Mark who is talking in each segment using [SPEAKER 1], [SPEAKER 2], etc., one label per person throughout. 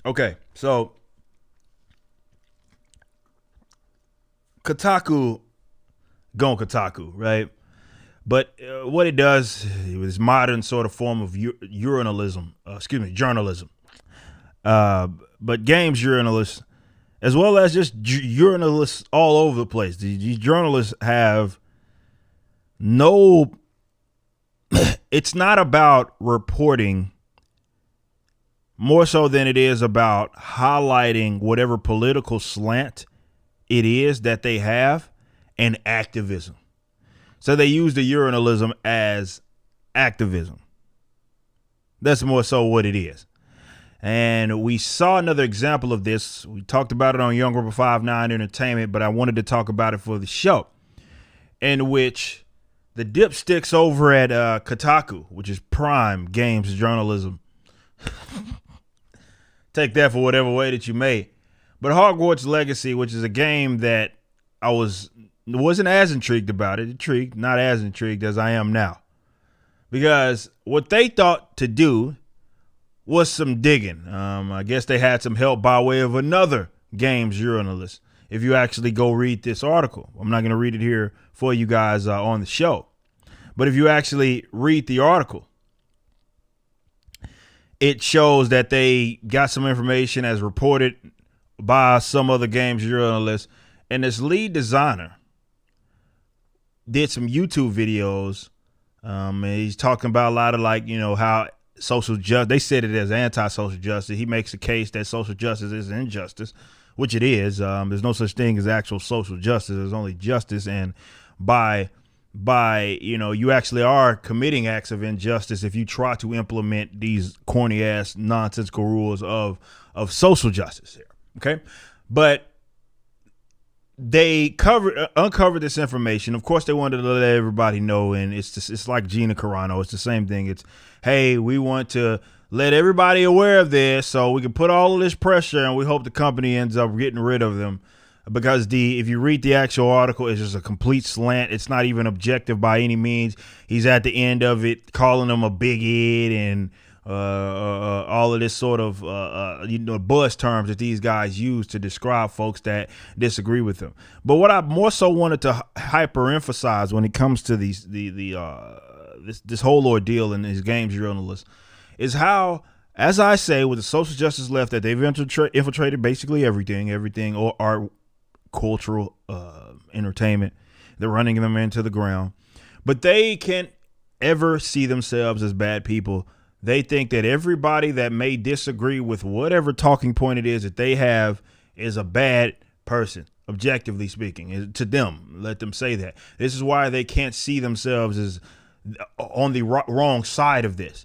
[SPEAKER 1] Okay, so Kotaku, going Kotaku, right? But what it does is modern sort of form of journalism. Uh, but games journalists, as well as just journalists all over the place. These journalists have no. It's not about reporting more so than it is about highlighting whatever political slant it is that they have and activism. So they use the journalism as activism. That's more so what it is. And we saw another example of this. We talked about it on Young Ripper 59 Entertainment, but I wanted to talk about it for the show, in which the dipsticks over at Kotaku, which is prime games journalism, take that for whatever way that you may. But Hogwarts Legacy, which is a game that I wasn't as intrigued about it. Intrigued, not as intrigued as I am now. Because what they thought to do was some digging. I guess they had some help by way of another games journalist. If you actually go read this article, I'm not going to read it here for you guys on the show. But if you actually read the article, it shows that they got some information as reported by some other games journalists. And this lead designer did some YouTube videos. And he's talking about a lot of how social justice, they said it as anti-social justice. He makes the case that social justice is injustice, which it is. There's no such thing as actual social justice. There's only justice. And by you actually are committing acts of injustice if you try to implement these corny ass nonsensical rules of social justice here. Okay. But they uncovered this information. Of course, they wanted to let everybody know, and it's like Gina Carano. It's the same thing. It's, hey, we want to let everybody aware of this so we can put all of this pressure, and we hope the company ends up getting rid of them. Because if you read the actual article, it's just a complete slant. It's not even objective by any means. He's at the end of it calling them a bigot and all of this sort of buzz terms that these guys use to describe folks that disagree with them. But what I more so wanted to hyper emphasize when it comes to this whole ordeal in these games journalists is how, as I say, with the social justice left, that they've infiltrated basically everything or art, cultural, entertainment. They're running them into the ground, but they can't ever see themselves as bad people. They think that everybody that may disagree with whatever talking point it is that they have is a bad person, objectively speaking, to them. Let them say that. This is why they can't see themselves as on the wrong side of this.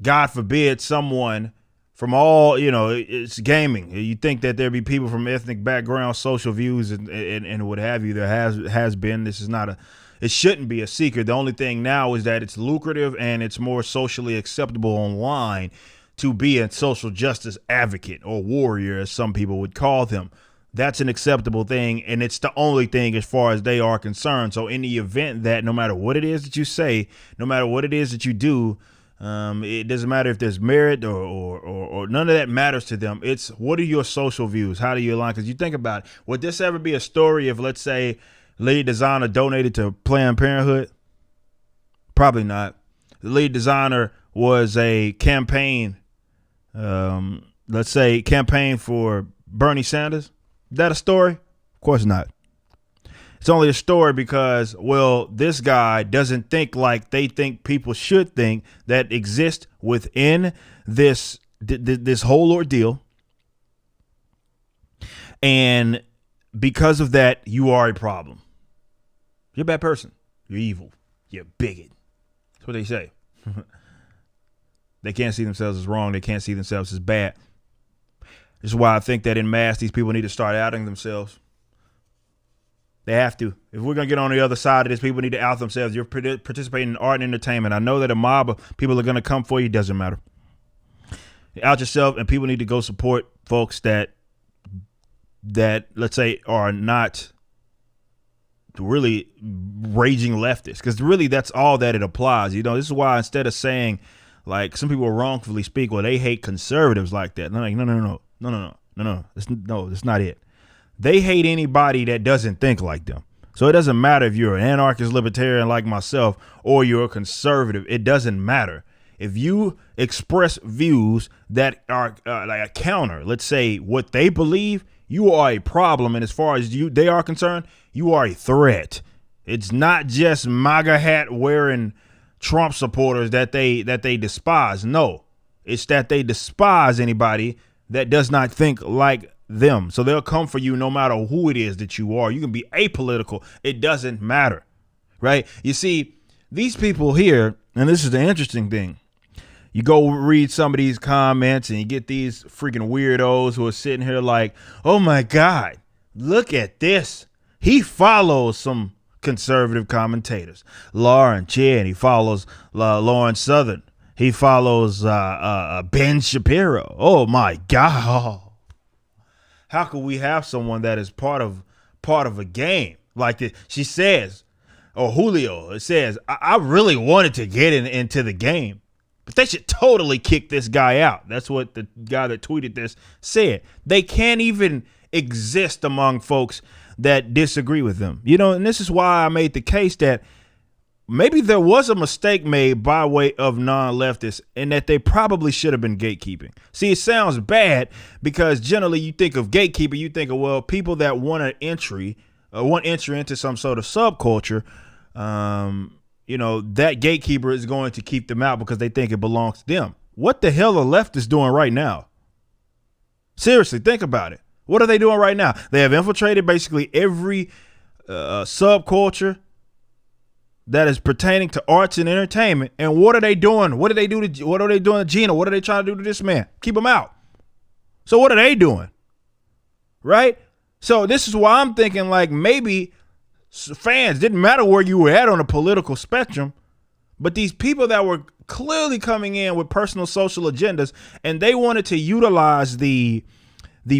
[SPEAKER 1] God forbid someone from it's gaming. You think that there'd be people from ethnic backgrounds, social views, and what have you. There has been. This is not it shouldn't be a secret. The only thing now is that it's lucrative and it's more socially acceptable online to be a social justice advocate or warrior, as some people would call them. That's an acceptable thing, and it's the only thing as far as they are concerned. So in the event that no matter what it is that you say, no matter what it is that you do, it doesn't matter if there's merit or none of that matters to them. It's, what are your social views? How do you align? Because you think about it, would this ever be a story if, let's say, lead designer donated to Planned Parenthood? Probably not. The lead designer was a campaign, let's say campaign for Bernie Sanders. Is that a story? Of course not. It's only a story because, well, this guy doesn't think like they think people should think that exist within this whole ordeal. And because of that, you are a problem. You're a bad person. You're evil. You're a bigot. That's what they say. They can't see themselves as wrong. They can't see themselves as bad. This is why I think that in mass, these people need to start outing themselves. They have to. If we're going to get on the other side of this, people need to out themselves. You're participating in art and entertainment. I know that a mob of people are going to come for you. Doesn't matter. Out yourself, and people need to go support folks that let's say are not really raging leftists, because really that's all that it applies. This is why instead of saying, like, some people wrongfully speak, well, they hate conservatives like that. And I'm like, no. That's not it. They hate anybody that doesn't think like them. So it doesn't matter if you're an anarchist libertarian like myself or you're a conservative. It doesn't matter. If you express views that are like a counter, let's say what they believe, you are a problem. And as far as they are concerned, you are a threat. It's not just MAGA hat wearing Trump supporters that they despise. No, it's that they despise anybody that does not think like them. So they'll come for you no matter who it is that you are. You can be apolitical. It doesn't matter. Right. You see, these people here, and this is the interesting thing. You go read some of these comments and you get these freaking weirdos who are sitting here like, oh, my God, look at this. He follows some conservative commentators. Lauren Chen, he follows Lauren Southern. He follows Ben Shapiro. Oh, my God. How could we have someone that is part of a game like this? She says, or Julio, it says, I really wanted to get into the game. But they should totally kick this guy out. That's what the guy that tweeted this said. They can't even exist among folks that disagree with them. You know, and this is why I made the case that maybe there was a mistake made by way of non-leftists and that they probably should have been gatekeeping. See, it sounds bad because generally you think of gatekeeper, you think of, well, people that want entry into some sort of subculture, you know, that gatekeeper is going to keep them out because they think it belongs to them. What the hell are leftists doing right now? Seriously, think about it. What are they doing right now? They have infiltrated basically every subculture that is pertaining to arts and entertainment. And what are they doing? What are they doing to Gina? What are they trying to do to this man? Keep him out. So what are they doing? Right? So this is why I'm thinking like maybe fans, didn't matter where you were at on the political spectrum, but these people that were clearly coming in with personal social agendas and they wanted to utilize the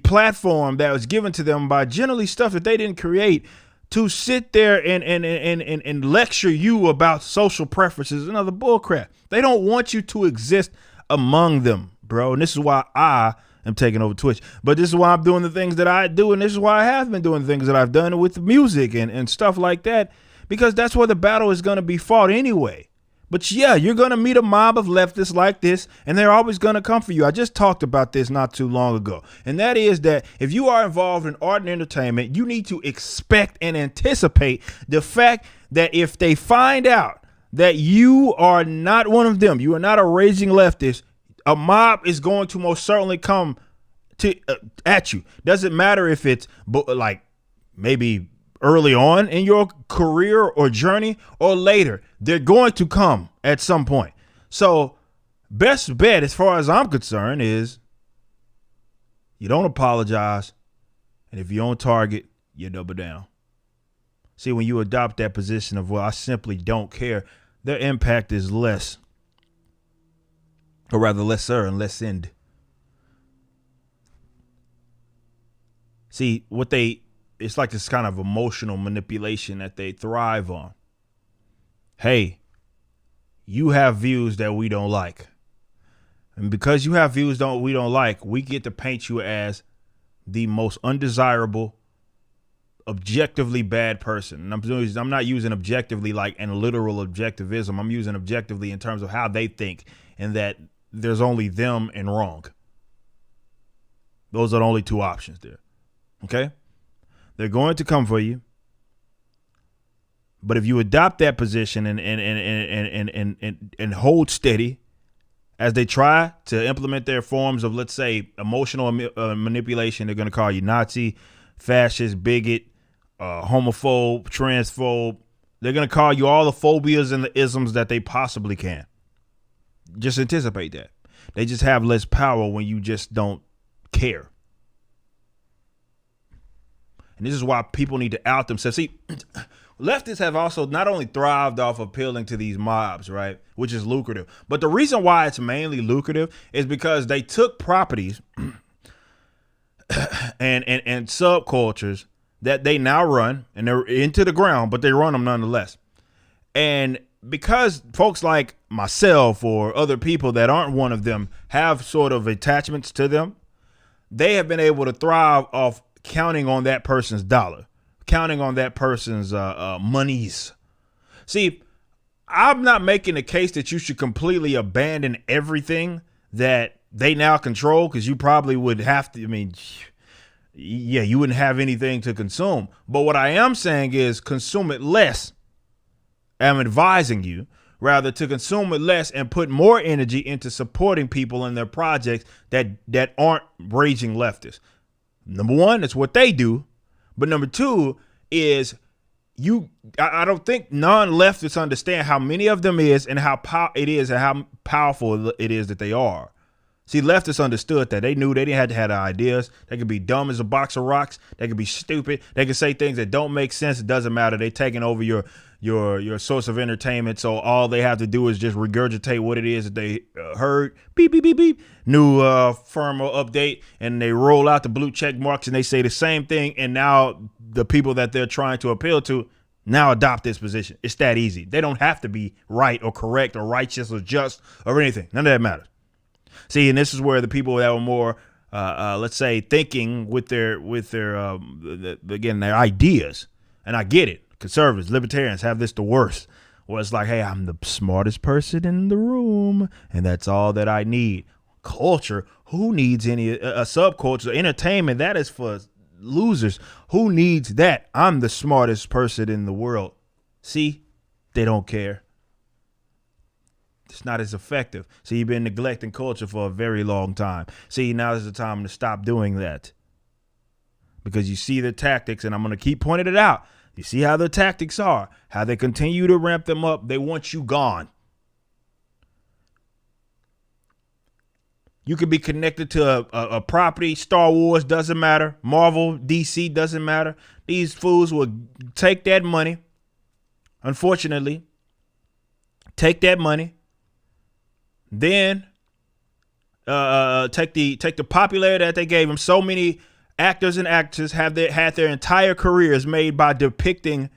[SPEAKER 1] platform that was given to them by generally stuff that they didn't create to sit there and lecture you about social preferences and other bullcrap. They don't want you to exist among them, bro. And this is why I am taking over Twitch. But this is why I'm doing the things that I do. And this is why I have been doing the things that I've done with music and stuff like that, because that's where the battle is going to be fought anyway. But yeah, you're going to meet a mob of leftists like this, and they're always going to come for you. I just talked about this not too long ago. And that is that if you are involved in art and entertainment, you need to expect and anticipate the fact that if they find out that you are not one of them, you are not a raging leftist, a mob is going to most certainly come at you. Doesn't matter if it's like maybe early on in your career or journey or later, they're going to come at some point. So best bet, as far as I'm concerned, is you don't apologize. And if you're on target, you double down. See, when you adopt that position of, well, I simply don't care, their impact is less. Or rather lesser and less end. See, it's like this kind of emotional manipulation that they thrive on. Hey, you have views that we don't like. And because you have views we don't like, we get to paint you as the most undesirable, objectively bad person. And I'm not using objectively like in literal objectivism. I'm using objectively in terms of how they think and that there's only them and wrong. Those are the only two options there. Okay? They're going to come for you. But if you adopt that position and hold steady as they try to implement their forms of, let's say, emotional manipulation, they're going to call you Nazi, fascist, bigot, homophobe, transphobe. They're going to call you all the phobias and the isms that they possibly can. Just anticipate that. They just have less power when you just don't care. And this is why people need to out themselves. See, leftists have also not only thrived off appealing to these mobs, right, which is lucrative, but the reason why it's mainly lucrative is because they took properties and subcultures that they now run, and they're into the ground, but they run them nonetheless. And because folks like myself or other people that aren't one of them have sort of attachments to them, they have been able to thrive off counting on that person's dollar, counting on that person's monies. See, I'm not making the case that you should completely abandon everything that they now control, because you probably would have to. I mean, yeah, you wouldn't have anything to consume. But what I am saying is consume it less. I'm advising you rather to consume it less and put more energy into supporting people in their projects that aren't raging leftists. Number one, that's what they do. But number two is I don't think non-leftists understand how many of them is and how powerful it is that they are. See, leftists understood that. They knew they didn't have to have the ideas. They could be dumb as a box of rocks. They could be stupid. They could say things that don't make sense. It doesn't matter. They taking over your source of entertainment. So all they have to do is just regurgitate what it is that they heard. Beep, beep, beep, beep. New firmware update. And they roll out the blue check marks and they say the same thing. And now the people that they're trying to appeal to now adopt this position. It's that easy. They don't have to be right or correct or righteous or just or anything. None of that matters. See, and this is where the people that were more, let's say, thinking with their ideas, and I get it. Conservatives, libertarians have this the worst, where it's like, hey, I'm the smartest person in the room, and that's all that I need. Culture, who needs any subculture? Entertainment, that is for losers. Who needs that? I'm the smartest person in the world. See, they don't care. It's not as effective. See, you've been neglecting culture for a very long time. See, now is the time to stop doing that. Because you see the tactics, and I'm going to keep pointing it out. You see how the tactics are, how they continue to ramp them up. They want you gone. You could be connected to a property. Star Wars doesn't matter. Marvel, DC doesn't matter. These fools will take that money. Unfortunately, take that money. Then take the popularity that they gave them. So many actors and actresses had their entire careers made by depicting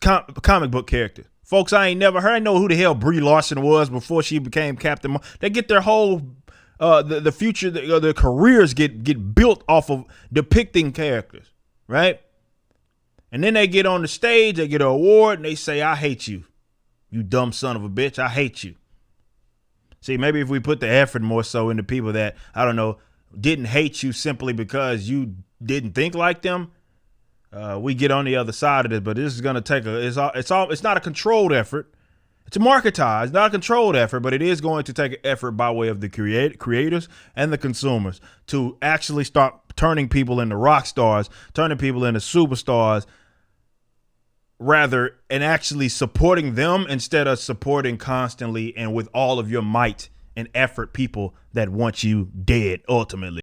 [SPEAKER 1] comic book characters. Folks, I ain't never heard. I know who the hell Brie Larson was before she became Captain Marvel. They get their whole the future, their careers get built off of depicting characters, right? And then they get on the stage, they get an award, and they say, "I hate you, you dumb son of a bitch. I hate you." See, maybe if we put the effort more so into people that, I don't know, didn't hate you simply because you didn't think like them, we get on the other side of this. But this is going to take it's not a controlled effort. It's a marketized, not a controlled effort, but it is going to take an effort by way of the creators and the consumers to actually start turning people into rock stars, turning people into superstars, rather, and actually supporting them instead of supporting constantly and with all of your might and effort people that want you dead ultimately.